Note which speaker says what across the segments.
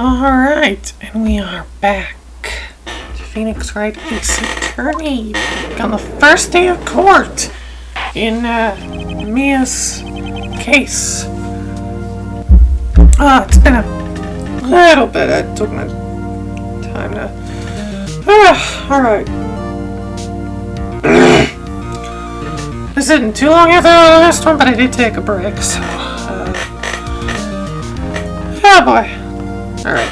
Speaker 1: Alright, and we are back to Phoenix Wright Ace Attorney on the first day of court in Mia's case. It's been a little bit. I took my time to. Alright. This isn't too long after the last one, but I did take a break, so. Oh boy. Alright.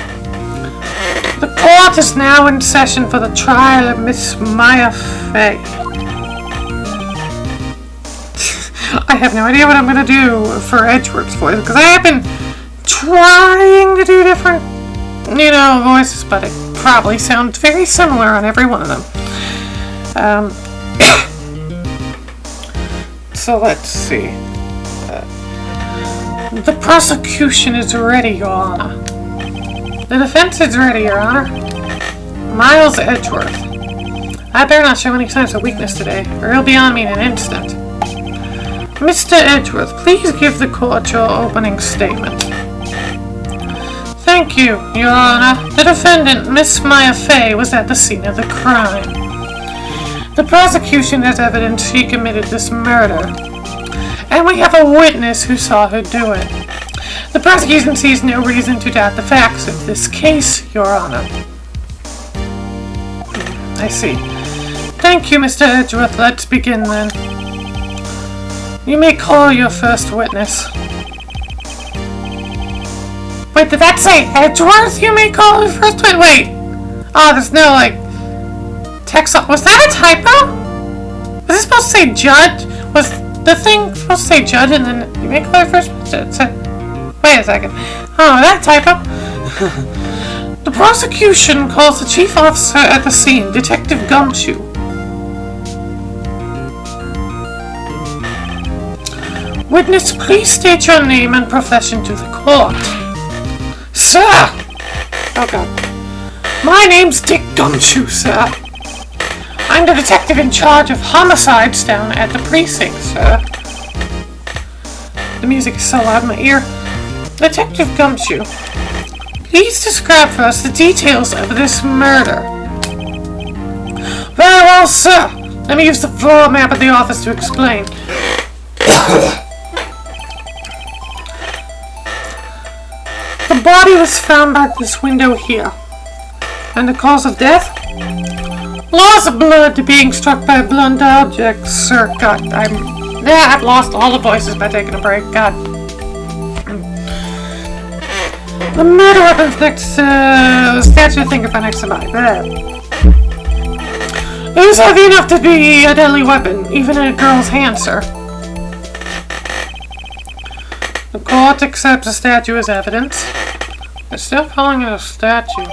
Speaker 1: The court is now in session for the trial of Miss Maya Fay. I have no idea what I'm going to do for Edgeworth's voice, because I have been trying to do different, voices, but it probably sounds very similar on every one of them. So let's see. The prosecution is ready, Your Honor. The defense is ready, Your Honor. Miles Edgeworth. I better not show any signs of weakness today, or he'll be on me in an instant. Mr. Edgeworth, please give the court your opening statement. Thank you, Your Honor. The defendant, Miss Maya Fay, was at the scene of the crime. The prosecution has evidence she committed this murder, and we have a witness who saw her do it. The prosecution sees no reason to doubt the facts of this case, Your Honor. I see. Thank you, Mr. Edgeworth. Let's begin then. You may call your first witness. Wait, did that say Edgeworth? You may call your first witness? Wait. Oh, there's no, text. Was that a typo? Was it supposed to say judge? Was the thing supposed to say judge and then you may call your first witness? Wait a second. Oh, that typo. The prosecution calls the chief officer at the scene, Detective Gumshoe. Witness, please state your name and profession to the court. Sir! Oh God. My name's Dick Gumshoe, sir. I'm the detective in charge of homicides down at the precinct, sir. The music is so loud in my ear. Detective Gumshoe, please describe for us the details of this murder. Very well, sir. Let me use the floor map of the office to explain. The body was found by this window here. And the cause of death? Loss of blood being struck by a blunt object, sir. God, I've lost all the voices by taking a break. God. The murder weapon's next statue of fingerprint next to mine. It was heavy enough to be a deadly weapon, even in a girl's hand, sir. The court accepts the statue as evidence. They're still calling it a statue.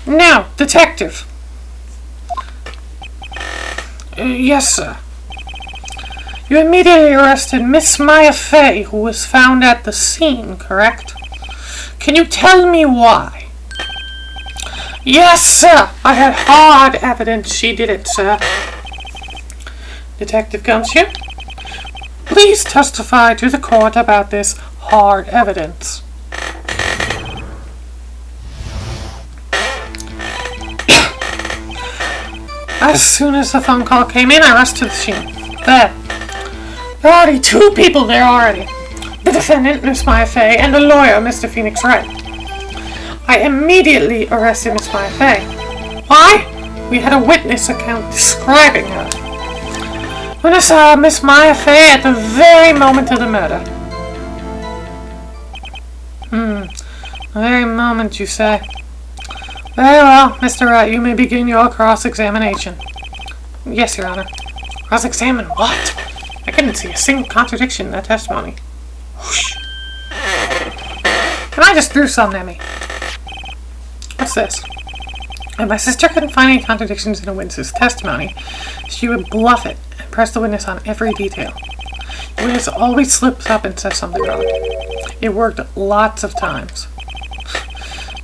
Speaker 1: Now, detective. Yes, sir. You immediately arrested Miss Maya Fay, who was found at the scene, correct? Can you tell me why? Yes, sir. I had hard evidence she did it, sir. Detective Gumshoe, please testify to the court about this hard evidence. As soon as the phone call came in, I rushed to the scene. There are already two people there already. The defendant, Miss Maya Fay, and the lawyer, Mr. Phoenix Wright. I immediately arrested Miss Maya Fay. Why? We had a witness account describing her. When I saw Miss Maya Fay at the very moment of the murder. The very moment, you say? Very well, Mr. Wright, you may begin your cross-examination. Yes, Your Honor. Cross-examine what? I couldn't see a single contradiction in that testimony. Whoosh. And I just threw something at me. What's this? If my sister couldn't find any contradictions in a witness's testimony, she would bluff it and press the witness on every detail. The witness always slips up and says something wrong. It worked lots of times.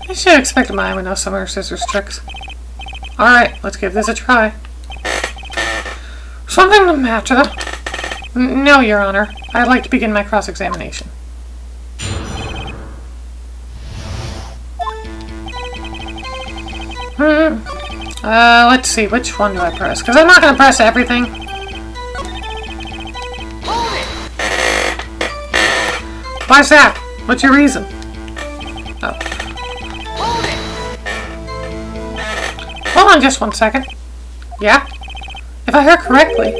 Speaker 1: I should have expected mine would know some of her sister's tricks. Alright, let's give this a try. Something the matter? No, Your Honor. I'd like to begin my cross-examination. Let's see, which one do I press? Because I'm not going to press everything. Why's that? What's your reason? Oh. Hold on just 1 second. Yeah? If I heard correctly,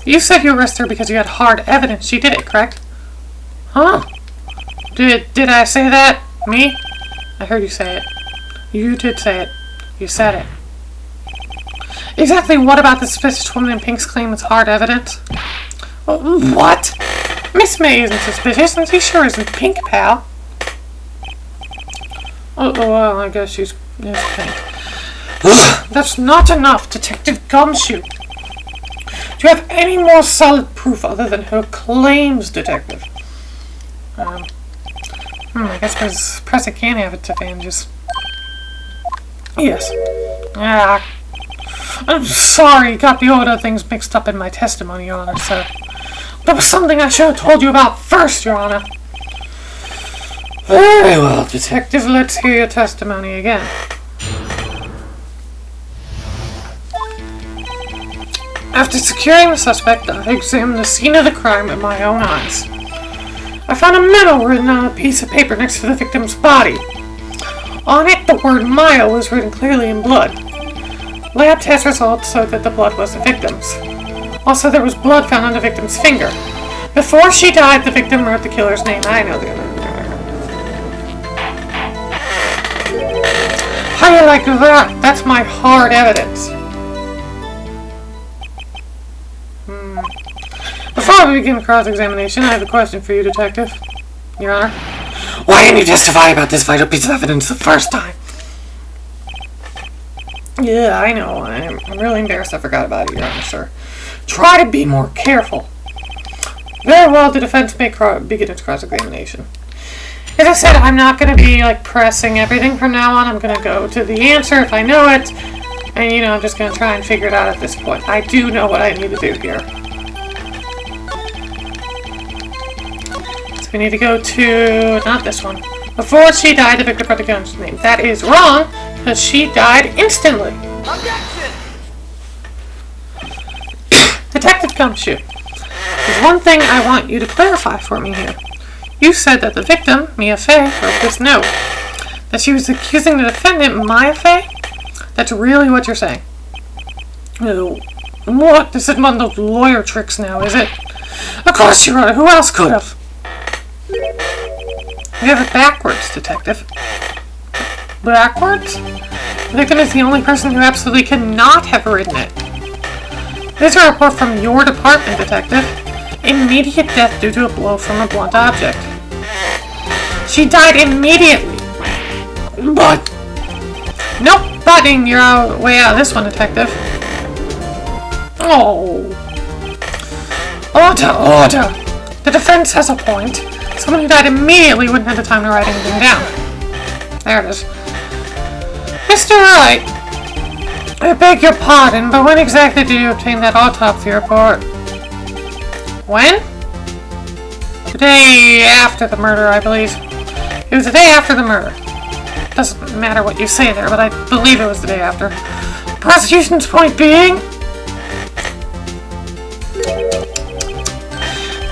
Speaker 1: you said you arrested her because you had hard evidence she did it, correct? Huh? Did I say that? Me? I heard you say it. You did say it. You said it. Exactly what about the suspicious woman in pink's claim is hard evidence? What? Miss May isn't suspicious, and she sure isn't pink, pal. Oh, well, I guess she's pink. That's not enough, Detective Gumshoe. Do you have any more solid proof other than her claims, Detective? I guess press can't have its advantages. Yes. Ah. I'm sorry, got the order of things mixed up in my testimony, Your Honor, sir. That was something I should have told you about first, Your Honor. Very well, Detective, let's hear your testimony again. After securing the suspect, I examined the scene of the crime with my own eyes. I found a memo written on a piece of paper next to the victim's body. On it, the word Maya was written clearly in blood. Lab test results showed that the blood was the victim's. Also, there was blood found on the victim's finger. Before she died, the victim wrote the killer's name. I know the other. How do you like that? That's my hard evidence. Before we begin cross-examination, I have a question for you, Detective. Your Honor. Why didn't you testify about this vital piece of evidence the first time? Yeah, I know. I'm really embarrassed I forgot about it, Your Honor, sir. Try to be more careful. Very well, the defense may begin its cross-examination. As I said, I'm not going to be, pressing everything from now on. I'm going to go to the answer if I know it. And, I'm just going to try and figure it out at this point. I do know what I need to do here. So we need to go to... not this one. Before she died, the victim wrote the gun's name. That is wrong, because she died instantly. Objection! Detective Gumshoe, there's one thing I want you to clarify for me here. You said that the victim, Mia Fey, wrote this note. That she was accusing the defendant, Maya Fey? That's really what you're saying? Oh, what? This isn't one of those lawyer tricks now, is it? Of course, Your Honor. Who else could have? You have it backwards, Detective. Backwards? The victim is the only person who absolutely cannot have written it. This is a report from your department, Detective. Immediate death due to a blow from a blunt object. She died immediately. But... nope, butting your way out of this one, Detective. Oh. Order. The defense has a point. Someone who died immediately wouldn't have the time to write anything down. There it is. Mr. Wright, I beg your pardon, but when exactly did you obtain that autopsy report? When? The day after the murder, I believe. It was the day after the murder. Doesn't matter what you say there, but I believe it was the day after. The prosecution's point being...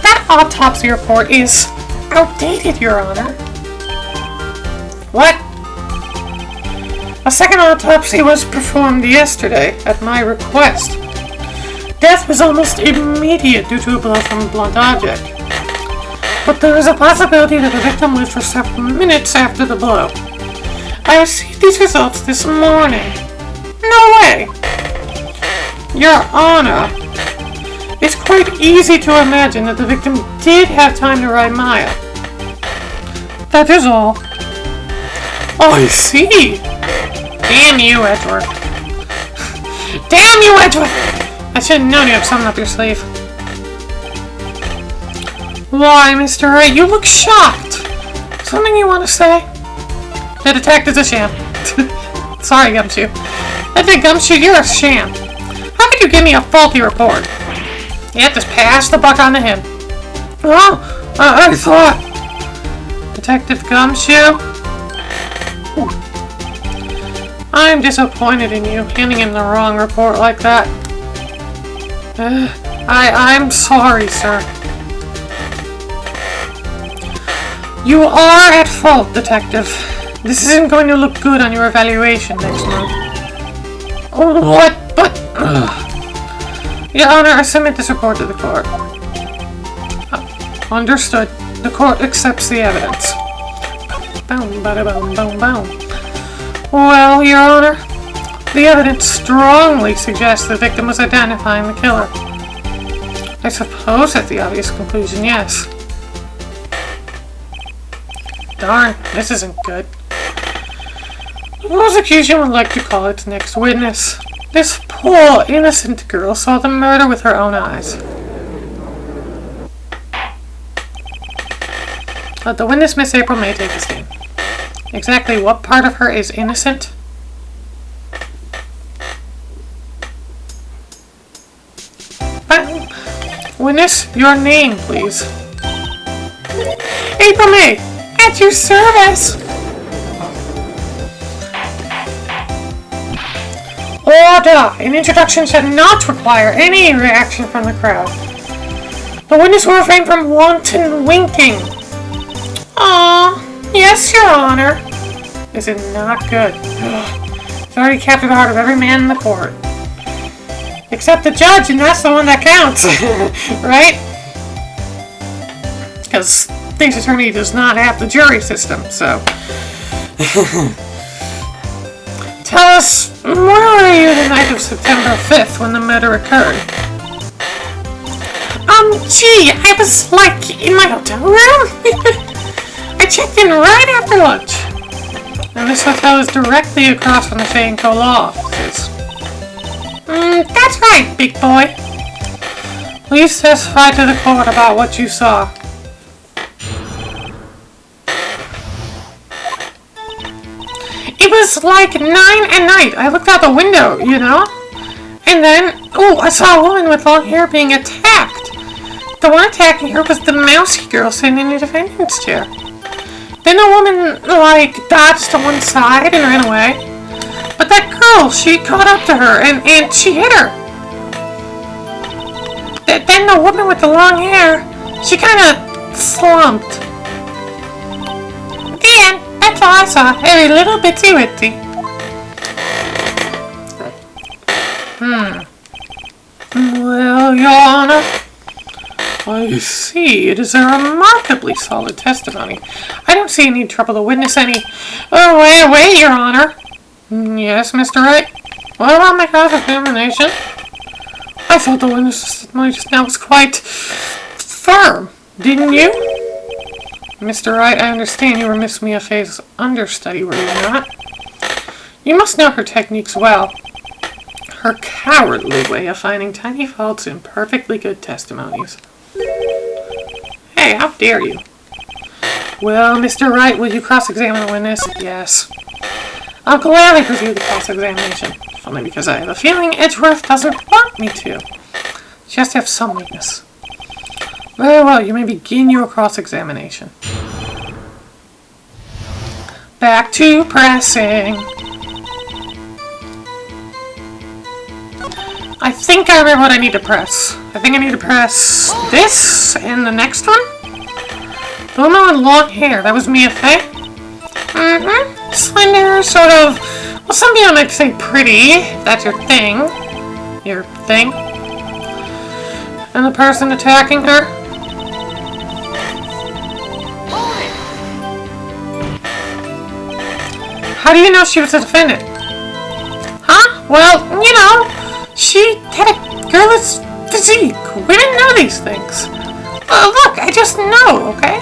Speaker 1: that autopsy report is outdated, Your Honor. What? A second autopsy was performed yesterday at my request. Death was almost immediate due to a blow from a blunt object. But there is a possibility that the victim lived for several minutes after the blow. I received these results this morning. No way! Your Honor, it's quite easy to imagine that the victim did have time to write Maya. That is all. I see. Damn you, Edward. Damn you, Edward! I should have known you had something up your sleeve. Why, Mr. Wright, you look shocked. Something you want to say? The detective's a sham. Sorry, Gumshoe. I think, Gumshoe, you're a sham. How could you give me a faulty report? Yeah, just pass the buck on to him. Oh, I thought... Detective Gumshoe? I'm disappointed in you, handing in the wrong report like that. I'm sorry, sir. You are at fault, Detective. This isn't going to look good on your evaluation next month. Oh, what? But... Your Honor, I submit this report to the court. Understood. The court accepts the evidence. Boom, bada boom, boom, boom. Well, Your Honor, the evidence strongly suggests the victim was identifying the killer. I suppose that's the obvious conclusion, yes. Darn, this isn't good. The prosecution would like to call its next witness. This poor, innocent girl saw the murder with her own eyes. The witness, Miss April, may take a stand. Exactly what part of her is innocent? Witness, your name, please. April May, at your service! Order! An introduction should not require any reaction from the crowd. The witness will refrain from wanton winking. Aww, yes, Your Honor. This is not good. It's already captured the heart of every man in the court. Except the judge, and that's the one that counts. Right? Because State's Attorney does not have the jury system, so... Tell us, where were you the night of September 5th when the murder occurred? Gee, I was, in my hotel room. I checked in right after lunch. And this hotel is directly across from the Fay & Co. law offices. That's right, big boy. Please testify to the court about what you saw. It was like 9 at night. I looked out the window, you know? And then, I saw a woman with long hair being attacked. The one attacking her was the mousy girl sitting in the defendant's chair. Then the woman, dodged to one side and ran away. But that girl, she caught up to her and she hit her. Then the woman with the long hair, she kind of slumped. The end. That's all I saw. Every little bitsy witsy. Well, Your Honor, I see. It is a remarkably solid testimony. I don't see any trouble to witness any... Oh, wait, Your Honor. Yes, Mr. Wright? What about my cross-examination? I thought the witness's testimony just now was quite firm. Didn't you? Mr. Wright, I understand you were Miss Mia Fey's understudy, were you not? You must know her techniques well. Her cowardly way of finding tiny faults in perfectly good testimonies. Hey, how dare you? Well, Mr. Wright, will you cross-examine the witness? Yes. I'll gladly pursue the cross-examination. Only because I have a feeling Edgeworth doesn't want me to. She has to have some weakness. Very well, you may begin your cross-examination. Back to pressing. I think I remember what I need to press. I think I need to press this and the next one. The woman with long hair, that was Mia Fey? Slender, sort of, well, some people might say pretty. That's your thing. Your thing. And the person attacking her? How do you know she was a defendant? Huh? Well, you know, she had a girlish physique. Women know these things. Look, I just know, okay?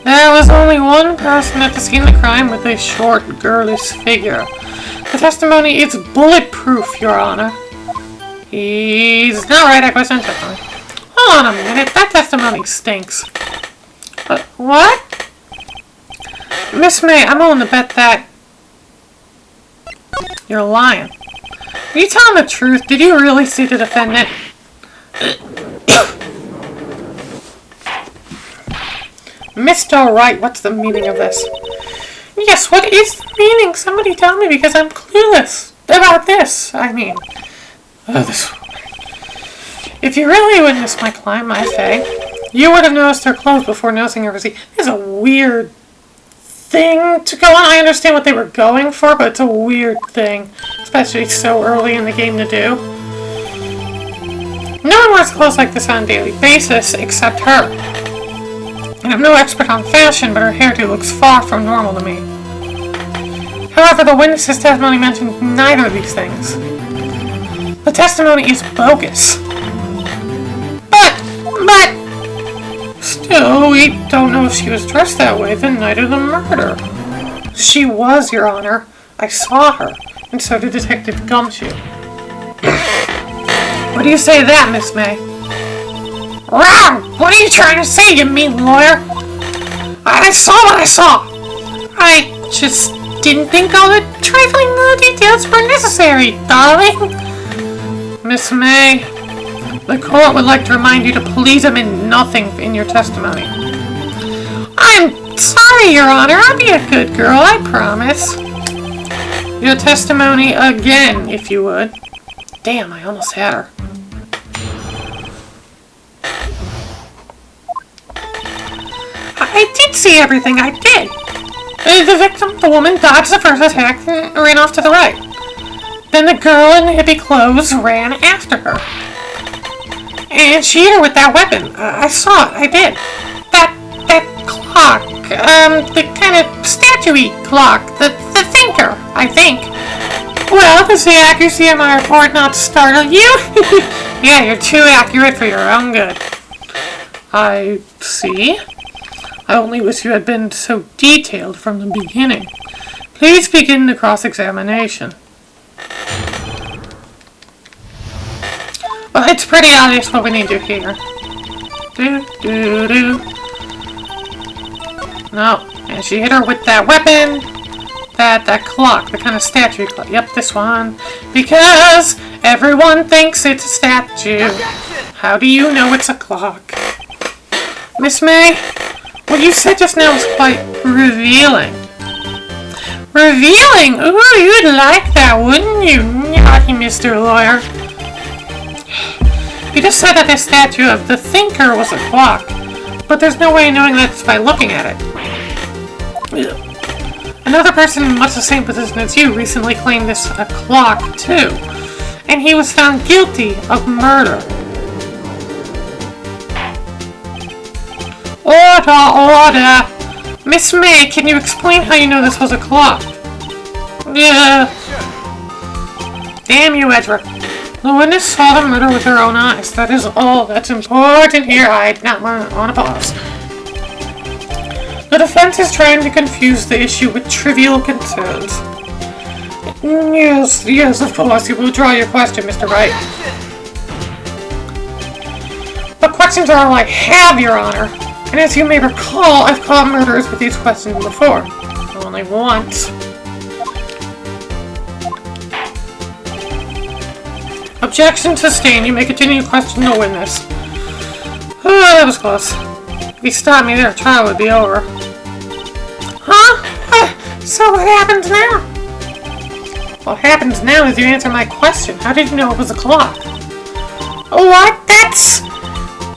Speaker 1: There was only one person at the scene of the crime with a short, girlish figure. The testimony is bulletproof, Your Honor. He's not right, I question testimony. Hold on a minute, that testimony stinks. What? Miss May, I'm willing to bet that you're lying. Are you telling the truth? Did you really see the defendant? Mr. Wright, what's the meaning of this? Yes, what is the meaning? Somebody tell me, because I'm clueless about this. I mean, this. If you really witnessed my climb, my Faye, you would have noticed her clothes before noticing her physique. It's a weird thing to go on. I understand what they were going for, but it's a weird thing, especially so early in the game to do. No one wears clothes like this on a daily basis except her. And I'm no expert on fashion, but her hairdo looks far from normal to me. However, the witness's testimony mentioned neither of these things. The testimony is bogus. But still, we don't know if she was dressed that way the night of the murder. She was, Your Honor. I saw her, and so did Detective Gumshoe. What do you say to that, Miss May? Wrong! What are you trying to say, you mean lawyer? I saw what I saw. I just didn't think all the trifling little details were necessary, darling. Miss May, the court would like to remind you to please omit nothing in your testimony. I'm sorry, Your Honor. I'll be a good girl, I promise. Your testimony again, if you would. Damn, I almost had her. I did see everything, I did. The victim, the woman, dodged the first attack and ran off to the right. Then the girl in the hippie clothes ran after her. And she hit her with that weapon. I saw it, I did. That clock, the kind of statue-y clock, the thinker, I think. Well, does the accuracy of my report not startle you? Yeah, you're too accurate for your own good. I see. I only wish you had been so detailed from the beginning. Please begin the cross-examination. Well, it's pretty obvious what we need to do here. No, and she hit her with that weapon. That clock, the kind of statue clock. Yep, this one. Because everyone thinks it's a statue. How do you know it's a clock? Miss May, what you said just now was quite revealing. Revealing? Ooh, you'd like that, wouldn't you, naughty Mr. Lawyer? You just said that the statue of the thinker was a clock, but there's no way of knowing that just by looking at it. Another person in much the same position as you recently claimed this a clock, too, and he was found guilty of murder. Order! Miss May, can you explain how you know this was a clock? Yeah. Damn you, Edra. The witness saw the murder with her own eyes. That is all that's important here. I do not want to pause. The defense is trying to confuse the issue with trivial concerns. Yes, of course. You will draw your question, Mr. Wright. But questions are all I have, Your Honor. And as you may recall, I've caught murderers with these questions before. Only once. Objection sustained. You may continue to question the witness. Oh, that was close. If he stopped me there, trial would be over. Huh? So what happens now? What happens now is you answer my question. How did you know it was a clock? What? That's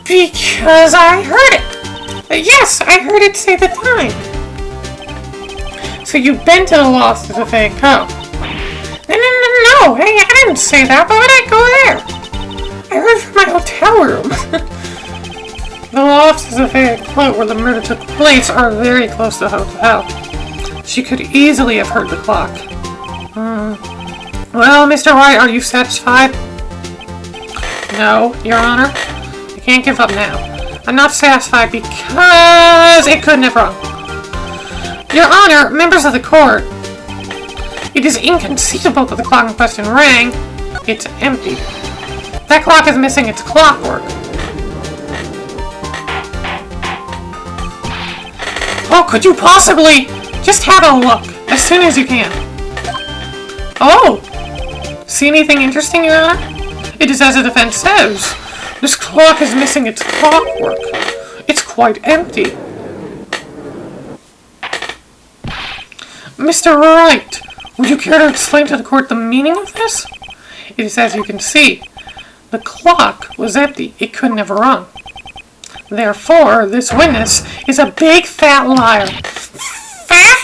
Speaker 1: because I heard it. Yes, I heard it say the time. So you've been to the loft of the fake coat. No, hey, I didn't say that. Why would I go there? I heard from my hotel room. The lofts of the fake coat where the murder took place are very close to the hotel. She could easily have heard the clock. Well, Mr. Wright, are you satisfied? No, Your Honor. I can't give up now. I'm not satisfied because it couldn't have rung. Your Honor, members of the court, it is inconceivable that the clock in question rang. It's empty. That clock is missing its clockwork. Oh, could you possibly just have a look as soon as you can? Oh! See anything interesting, Your Honor? It is as the defense says. This clock is missing its clockwork. It's quite empty. Mr. Wright, would you care to explain to the court the meaning of this? It is as you can see. The clock was empty. It couldn't have rung. Therefore, this witness is a big fat liar. Fat?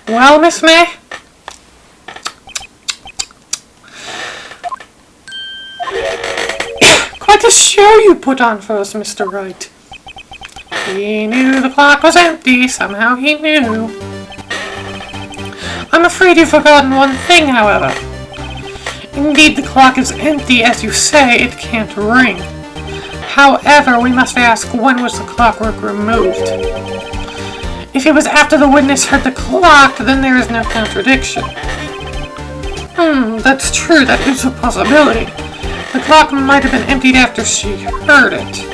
Speaker 1: Well, Miss May? Quite a show you put on for us, Mr. Wright. He knew the clock was empty. Somehow he knew. I'm afraid you've forgotten one thing, however. Indeed, the clock is empty. As you say, it can't ring. However, we must ask, when was the clockwork removed? If it was after the witness heard the clock, then there is no contradiction. That's true. That is a possibility. The clock might have been emptied after she heard it.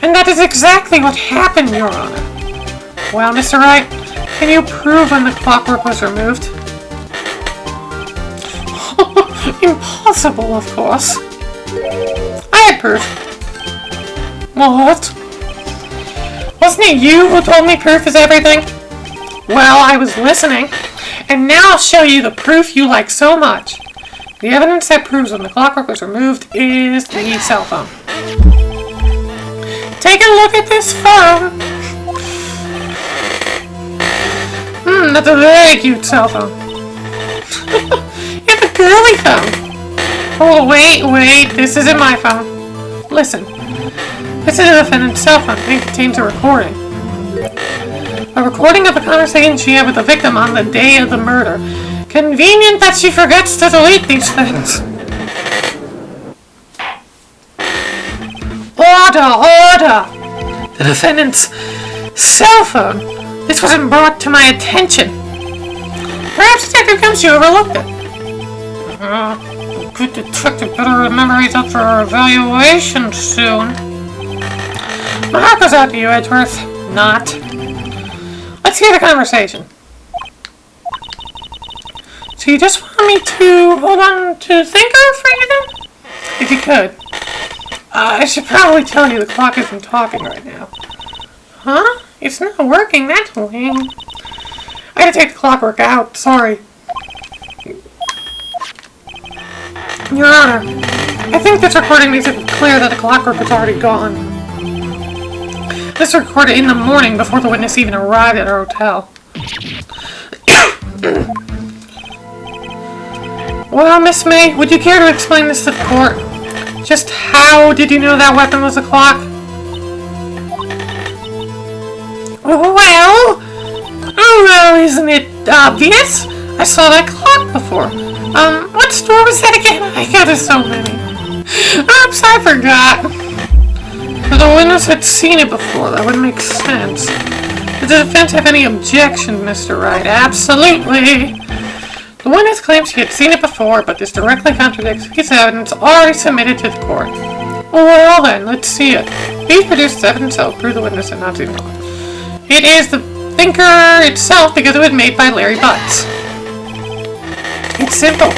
Speaker 1: And that is exactly what happened, Your Honor. Well, Mr. Wright, can you prove when the clockwork was removed? Impossible, of course. I had proof. What? Wasn't it you who told me proof is everything? Well, I was listening, and now I'll show you the proof you like so much. The evidence that proves when the clockwork was removed is the cell phone. Take a look at this phone. That's a very cute cell phone. It's a girly phone. Oh, wait, this isn't my phone. Listen, this is the defendant's cell phone. It contains a recording. A recording of a conversation she had with the victim on the day of the murder. Convenient that she forgets to delete these things. Order! The defendant's cell phone. This wasn't brought to my attention. Perhaps Detective Gumshoe overlooked it. Good detective better remember he's up for our evaluation soon. My heart goes out to you, Edgeworth. Not. Let's hear the conversation. So you just want me to hold on to thinker for you then? If you could. I should probably tell you the clock isn't talking right now. Huh? It's not working, that's lame. I had to take the clockwork out, sorry. Your Honor, I think this recording makes it clear that the clockwork is already gone. This was recorded in the morning before the witness even arrived at our hotel. Well, Miss May, would you care to explain this to the court? Just how did you know that weapon was a clock? Well, isn't it obvious? I saw that clock before. What store was that again? I got so many. Oops, I forgot. If the witness had seen it before, that would make sense. Does the defense have any objection, Mr. Wright? Absolutely. The witness claims she had seen it before, but this directly contradicts his evidence already submitted to the court. Well then, let's see it. Please produce evidence that will prove the witness had not seen the clock. It is the thinker itself because it was made by Larry Butts. It's simple.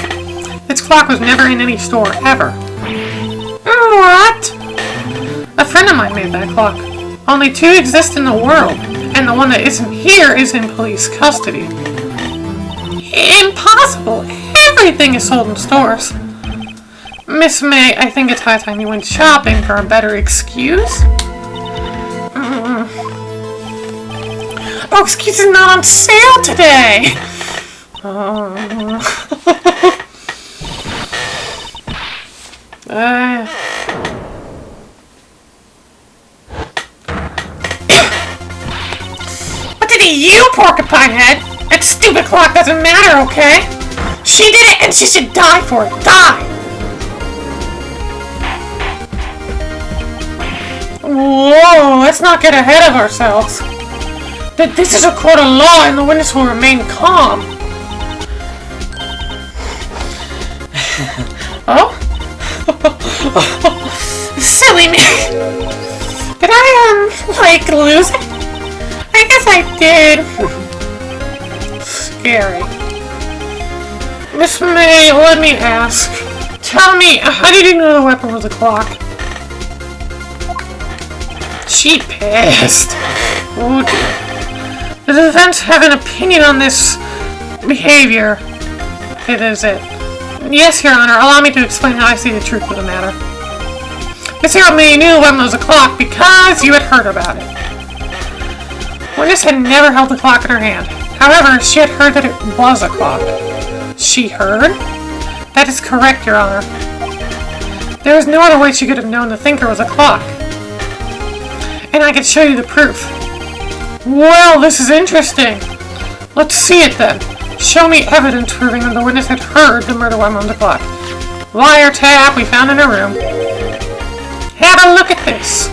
Speaker 1: This clock was never in any store, ever. What? A friend of mine made that clock. Only 2 exist in the world, and the one that isn't here is in police custody. Impossible! Everything is sold in stores. Miss May, I think it's high time you went shopping for a better excuse. Oh, excuse is not on sale today! What did you, porcupine head? That stupid clock doesn't matter, okay? She did it and she should die for it. Die! Whoa, let's not get ahead of ourselves. This is a court of law and the witness will remain calm. Oh? Silly me. Did I, lose it? I guess I did. Scary. Miss May, let me ask. Tell me, how did you know the weapon was a clock? She pissed. Oh dear. The defense have an opinion on this behavior. It is it. Yes, Your Honor. Allow me to explain how I see the truth of the matter. Miss May knew when was a clock because you had heard about it. Witness had never held the clock in her hand. However, she had heard that it was a clock. She heard? That is correct, Your Honor. There was no other way she could have known the thinker was a clock. And I could show you the proof. Well, this is interesting. Let's see it then. Show me evidence proving that the witness had heard the murder weapon on the clock. Wiretap we found in her room. Have a look at this.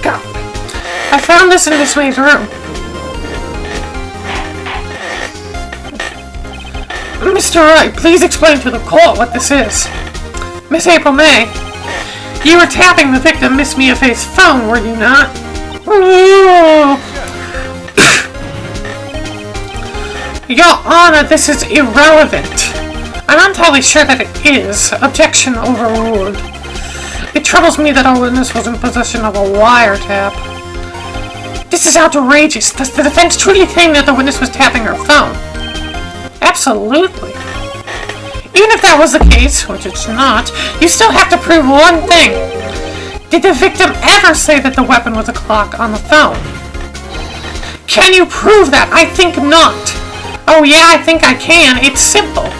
Speaker 1: God. I found this in Miss May's room. Mr. Wright, please explain to the court what this is. Miss April May, you were tapping the victim, Miss Mia Faye's phone, were you not? Your Honor, this is irrelevant. I'm not entirely sure that it is. Objection overruled. It troubles me that our witness was in possession of a wiretap. This is outrageous. Does the defense truly claim that the witness was tapping her phone? Absolutely. Even if that was the case, which it's not, you still have to prove one thing. Did the victim ever say that the weapon was a clock on the phone? Can you prove that? I think not. Oh yeah, I think I can. It's simple.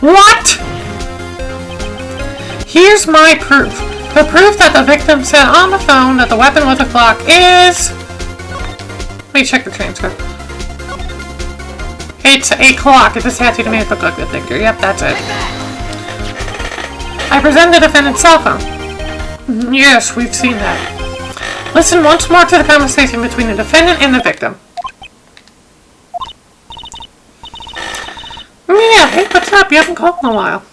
Speaker 1: What? Here's my proof. The proof that the victim said on the phone that the weapon was a clock is... Let me check the transcript. It's a clock. It's a statue to make it look like the thinker. Yep, that's it. I present the defendant's cell phone. Yes, we've seen that. Listen once more to the conversation between the defendant and the victim. Yeah, hey, what's up? You haven't called in a while.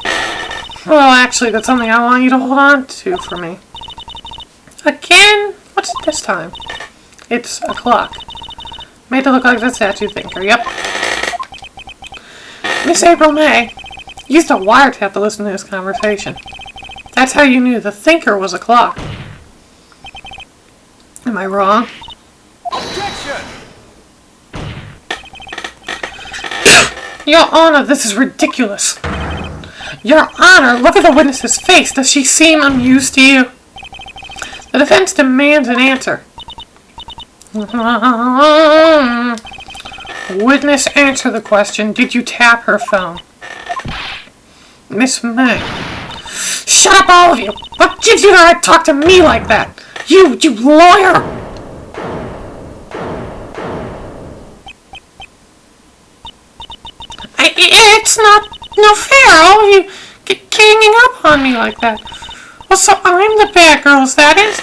Speaker 1: Well, actually, that's something I want you to hold on to for me. Again? What's it this time? It's a clock. Made to look like the statue thinker. Yep. Miss April May used a wiretap to listen to this conversation. That's how you knew the thinker was a clock. Am I wrong?
Speaker 2: Objection!
Speaker 1: Your Honor, this is ridiculous. Your Honor, look at the witness's face. Does she seem amused to you? The defense demands an answer. Witness, answer the question. Did you tap her phone? Miss May. Shut up, all of you! What gives you the right to talk to me like that? You lawyer! It's no fair, all of you ganging up on me like that. Well, so I'm the bad girl, is that it?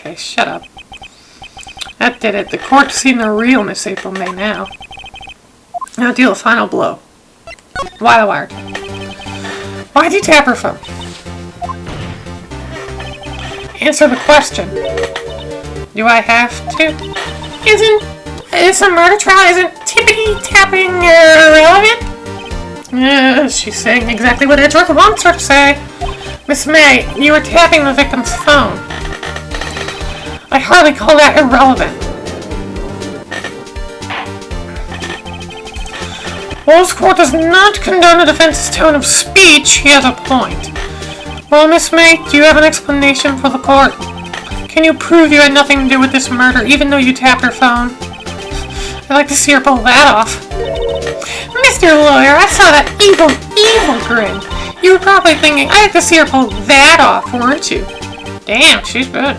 Speaker 1: Okay, shut up. That did it. The court's seen the real Miss April May now. Now deal a final blow. Why the wire? Why'd you tap her phone? Answer the question. Do I have to? Is a murder trial isn't tippity-tapping irrelevant? She's saying exactly what Edgeworth wants her to say. Miss May, you were tapping the victim's phone. I hardly call that irrelevant. While this court does not condone the defense's tone of speech, he has a point. Well, Miss May, do you have an explanation for the court? Can you prove you had nothing to do with this murder, even though you tapped her phone? I'd like to see her pull that off. Mr. Lawyer, I saw that evil grin. You were probably thinking, I'd like to see her pull that off, weren't you? Damn, she's good.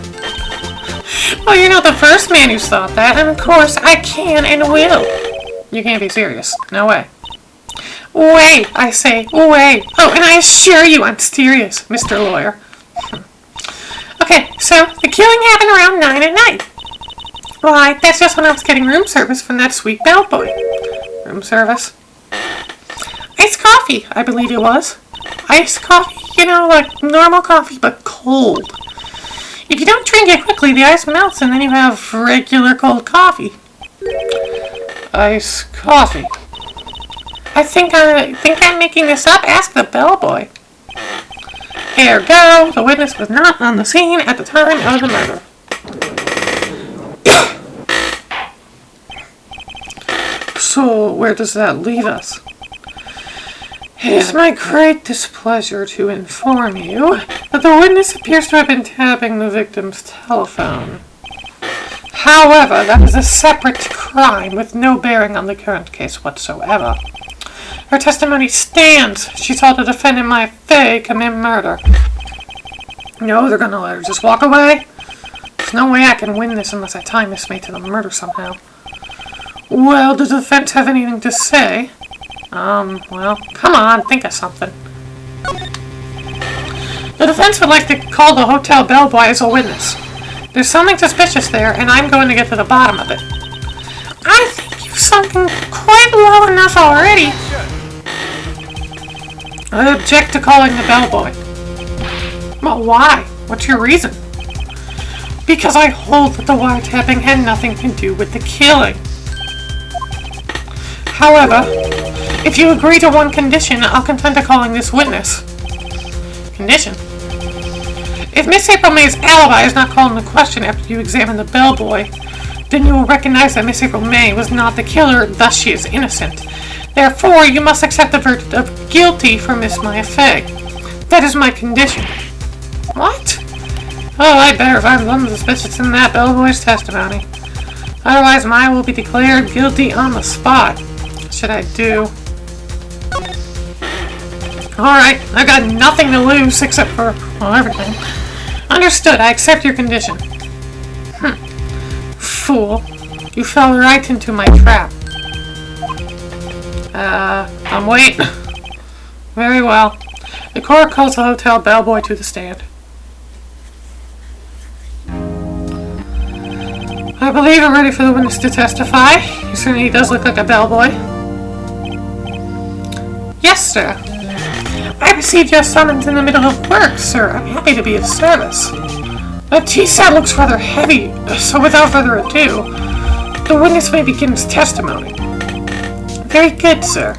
Speaker 1: Well, you're not the first man who's thought that, and of course, I can and will. You can't be serious. No way. Wait, I say, wait. Oh, and I assure you I'm serious, Mr. Lawyer. Okay, so the killing happened around 9 at night. Why, that's just when I was getting room service from that sweet bellboy. Room service? Iced coffee, I believe it was. Iced coffee, you know, like normal coffee, but cold. If you don't drink it quickly, the ice melts and then you have regular cold coffee. Iced coffee. I think I'm making this up. Ask the bellboy. Ergo, the witness was not on the scene at the time of the murder. So, where does that leave us? It is my great displeasure to inform you that the witness appears to have been tapping the victim's telephone. However, that is a separate crime with no bearing on the current case whatsoever. Her testimony stands. She saw the defendant, my Faye, commit murder. No, they're gonna let her just walk away? There's no way I can win this unless I tie Miss May to the murder somehow. Well, does the defense have anything to say? Well, come on, think of something. The defense would like to call the hotel bellboy as a witness. There's something suspicious there, and I'm going to get to the bottom of it. I think you've sunken quite low enough already. I object to calling the bellboy. Well, why? What's your reason? Because I hold that the wiretapping had nothing to do with the killing. However, if you agree to one condition, I'll consent to calling this witness. Condition? If Miss April May's alibi is not called into question after you examine the bellboy, then you will recognize that Miss April May was not the killer, thus she is innocent. Therefore, you must accept the verdict of guilty for Miss Maya Fay. That is my condition. What? Oh, I better find something suspicious in that bellboy's testimony. Otherwise, Maya will be declared guilty on the spot. What should I do? Alright, I've got nothing to lose except for, well, everything. Understood, I accept your condition. Fool. You fell right into my trap. I'm waiting. Very well. The court calls the hotel bellboy to the stand. I believe I'm ready for the witness to testify. He certainly does look like a bellboy. Yes, sir. I received your summons in the middle of work, sir. I'm happy to be of service. The tea set looks rather heavy, so without further ado, the witness may begin his testimony. Very good, sir.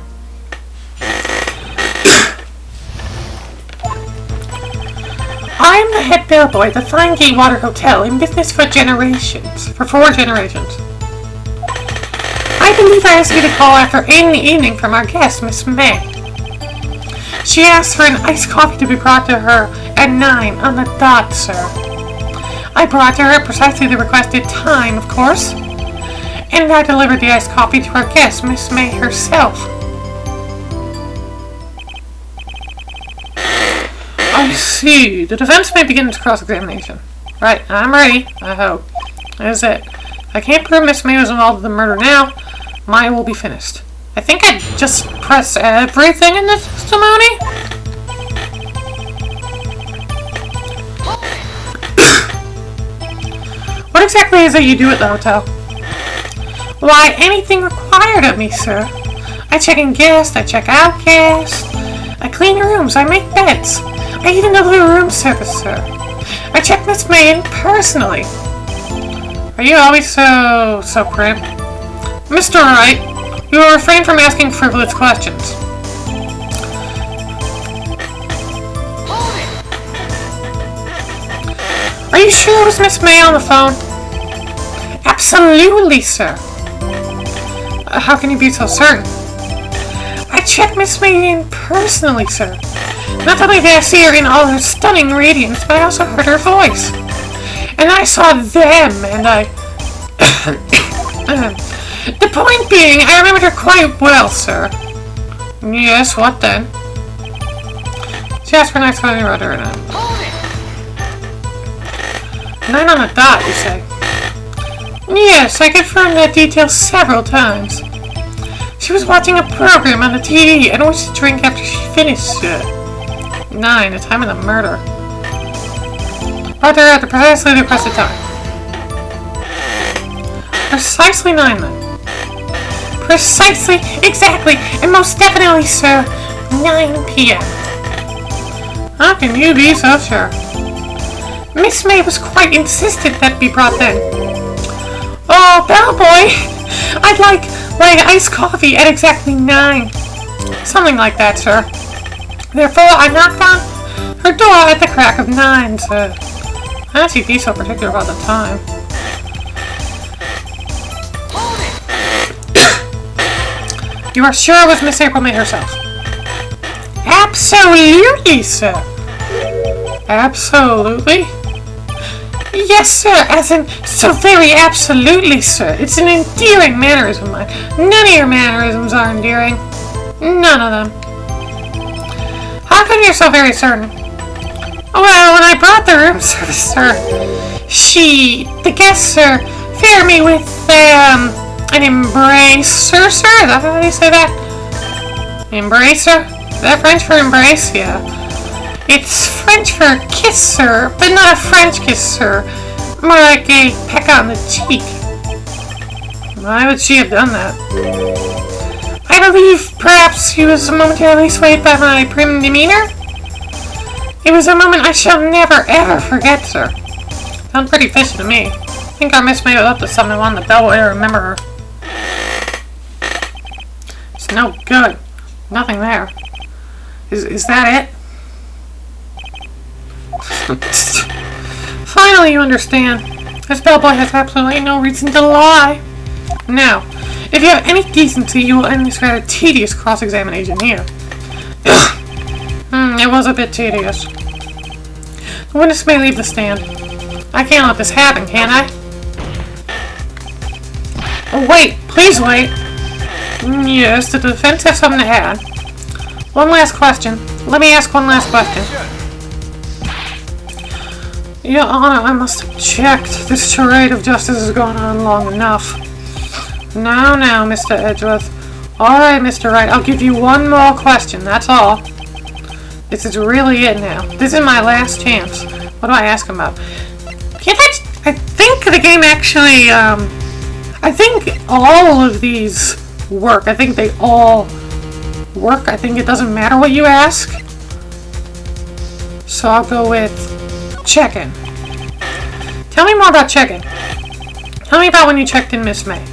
Speaker 1: I am the head bellboy at the Fine Gatewater Hotel, in business for 4 generations. I believe I asked you to call after in the evening from our guest, Miss May. She asked for an iced coffee to be brought to her at 9 on the dot, sir. I brought to her at precisely the requested time, of course, and I delivered the iced coffee to our guest, Miss May herself. I see. The defense may begin its cross-examination. Right, I'm ready, I hope. That is it. If I can't prove Miss May was involved in the murder now, mine will be finished. I think I just press everything in the testimony. What exactly is it you do at the hotel? Why, anything required of me, sir. I check in guests, I check out guests. I clean rooms, I make beds. I even deliver room service, sir. I check Miss May in personally. Are you always so prim? Mr. Wright, you will refrain from asking frivolous questions. Are you sure it was Miss May on the phone? Absolutely, sir. How can you be so certain? I checked Miss May in personally, sir. Not only did I see her in all her stunning radiance, but I also heard her voice. And I saw them, and I... The point being, I remembered her quite well, sir. Yes, what then? She asked for an iced coffee and her 9 on the dot, you say? Yes, I confirmed that detail several times. She was watching a program on the TV and wished to drink after she finished it. 9, the time of the murder. Brought her at precisely the requested time. Precisely 9, then. Precisely, exactly, and most definitely, sir, 9 p.m. How can you be so sure? Miss May was quite insistent that be brought then. Oh, bellboy, I'd like iced coffee at exactly 9. Something like that, sir. Therefore, I knocked on her door at the crack of 9, sir. I don't see be so particular about the time. You are sure it was Miss April May herself? Absolutely, sir. Absolutely? Yes, sir, as in, so very absolutely, sir. It's an endearing mannerism of mine. None of your mannerisms are endearing. None of them. How come you're so very certain? Well, when I brought the room service, sir, the guest, sir, favored me with, an embracer, sir? Is that how you say that? Embracer? Is that French for embrace? Yeah. It's French for kiss, sir, but not a French kiss, sir. More like a peck on the cheek. Why would she have done that? I believe perhaps she was momentarily swayed by my prim demeanor. It was a moment I shall never ever forget, sir. Sounds pretty fishy to me. I think our Miss May was up to something on the bell way to remember her. It's no good. Nothing there. Is that it? Finally you understand. This bellboy has absolutely no reason to lie. Now, if you have any decency, you will end this rather tedious cross-examination here. It was a bit tedious. The witness may leave the stand. I can't let this happen, can I? Oh, wait! Please wait! Yes, the defense has something to add. One last question. Let me ask one last question. Your Honor, I must object. This charade of justice has gone on long enough. Now, Mr. Edgeworth. Alright, Mr. Wright, I'll give you one more question, that's all. This is really it now. This is my last chance. What do I ask him about? I think the game actually, I think all of these work. I think they all work. I think it doesn't matter what you ask. So I'll go with check-in. Tell me more about check-in. Tell me about when you checked in Miss May.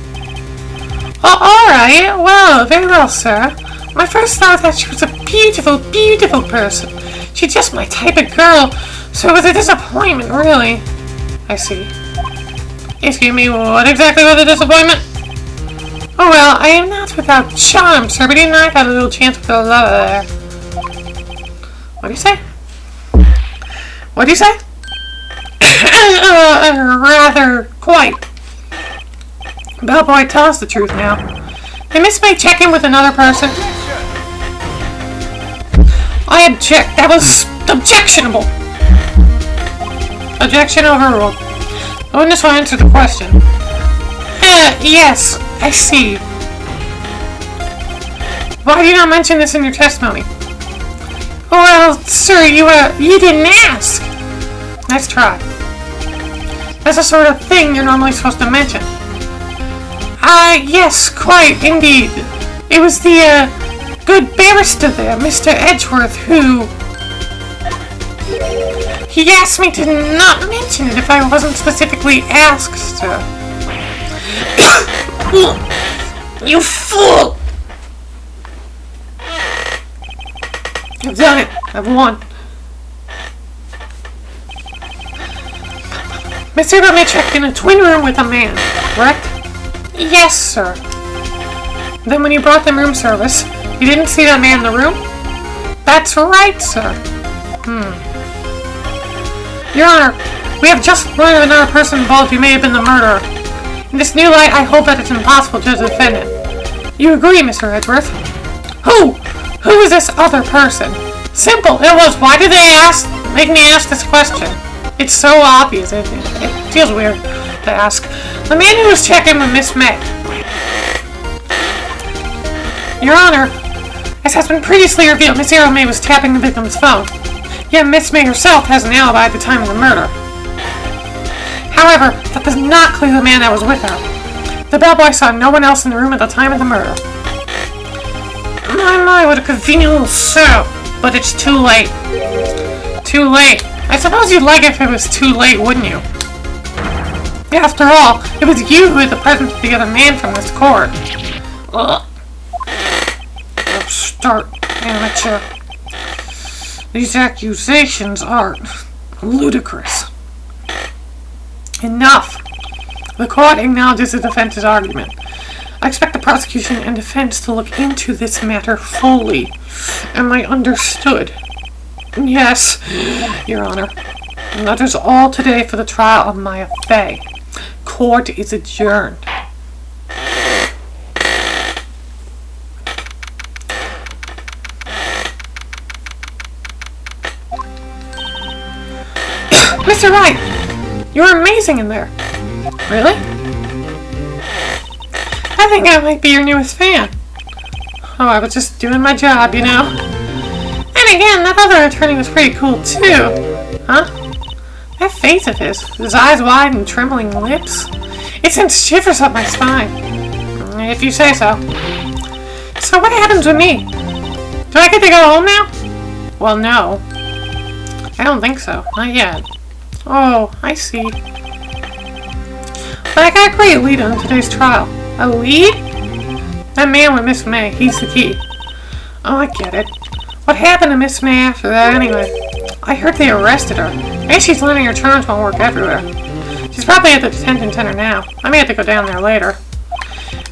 Speaker 1: Oh, alright. Well, very well, sir. My first thought was that she was a beautiful, beautiful person. She's just my type of girl. So it was a disappointment, really. I see. Excuse me, what exactly was the disappointment? Oh, well, I am not without charm, sir, but even I got a little chance with a lover there. What do you say? What do you say? Rather, quite. Bellboy, tell us the truth now. Did Miss May check in with another person? I object. That was objectionable. Objection overruled. The witness will answer the question. Yes, I see. Why do you not mention this in your testimony? Well, sir, you didn't ask. Nice try. That's the sort of thing you're normally supposed to mention. Yes, quite, indeed. It was the, good barrister there, Mr. Edgeworth, who... He asked me to not mention it if I wasn't specifically asked, sir. You fool! I've done it. I've won. Mr. May checked in a twin room with a man, correct? Yes, sir. Then when you brought them room service, you didn't see that man in the room? That's right, sir. Your Honor, we have just learned of another person involved who may have been the murderer. In this new light, I hope that it's impossible to defend it. You agree, Mr. Edgeworth? Who? Who is this other person? Simple. It was. Why did they make me ask this question? It's so obvious. It feels weird to ask. The man who was checking with Miss May. Your Honor, as has been previously revealed, Miss May was tapping the victim's phone. Yet Miss May herself has an alibi at the time of the murder. However, that does not clear the man that was with her. The bellboy saw no one else in the room at the time of the murder. My, what a convenient little setup. But it's too late. Too late. I suppose you'd like it if it was too late, wouldn't you? After all, it was you who had the presence of the other man from this court. Ugh. Upstart amateur. These accusations are ludicrous. Enough! The court acknowledges the defense's argument. I expect the prosecution and defense to look into this matter fully. Am I understood? Yes, Your Honor. And that is all today for the trial of Maya Fey. Court is adjourned. Mr. Wright, you're amazing in there. Really? I think I might be your newest fan. Oh, I was just doing my job, you know. And again, that other attorney was pretty cool, too. Huh? That face of his eyes wide and trembling lips, it sends shivers up my spine. If you say so. So what happens with me? Do I get to go home now? Well, no. I don't think so. Not yet. Oh, I see. But I got a great lead on today's trial. A lead? That man with Miss May, he's the key. Oh, I get it. What happened to Miss May after that anyway? I heard they arrested her. Maybe she's learning her charms won't work everywhere. She's probably at the detention center now. I may have to go down there later.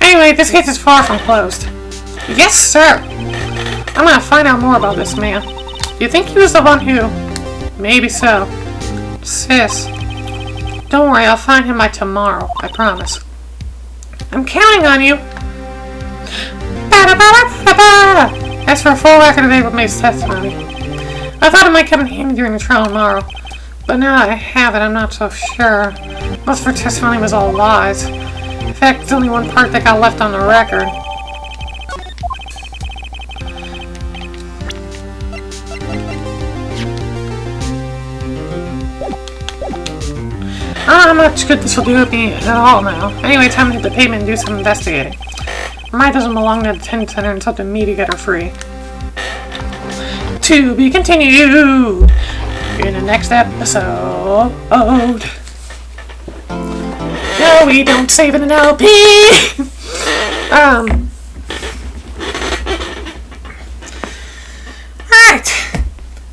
Speaker 1: Anyway, this case is far from closed. Yes, sir. I'm gonna find out more about this man. Do you think he was the one who... Maybe so. Sis. Don't worry, I'll find him by tomorrow. I promise. I'm counting on you. As for a full record of April May's testimony, I thought it might come in handy during the trial tomorrow, but now that I have it, I'm not so sure. Most of her testimony was all lies. In fact, there's only one part that got left on the record. I don't know how much good this will do me at all now. Anyway, time to hit the pavement and do some investigating. Maya doesn't belong to the detention center, and it's up to me to get her free. To be continued in the next episode. No, we don't save it in LP. Alright.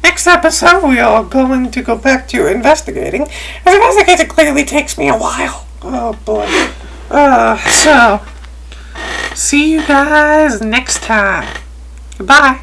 Speaker 1: Next episode, we are going to go back to investigating. As investigating clearly takes me a while. Oh boy. So, see you guys next time. Goodbye.